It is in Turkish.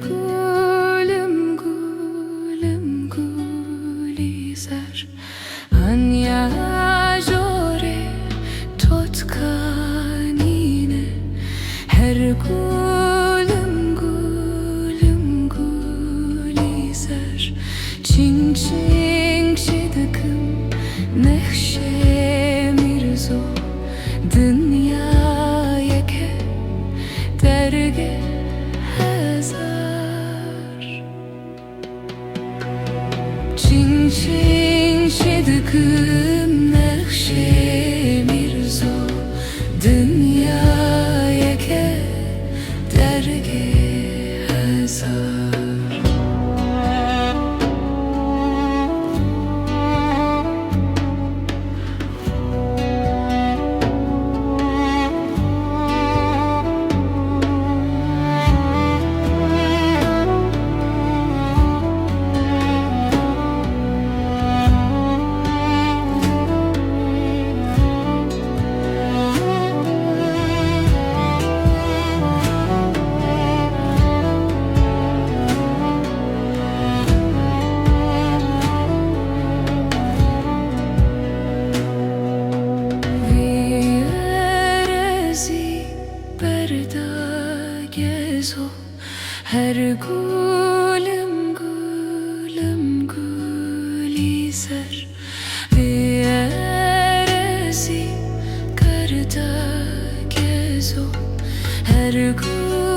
gulüm gulüm gulizer Anya jore totkanine Her gulüm gulüm gulizer Çing çing şidakım nehşe mirzo Dünyaya ke derge hazar Çing çing şidakım nehşe mirzo Dünyaya ke derge hazar Her gulüm gulüm gulizer Vierezi karda gezo Her gulüm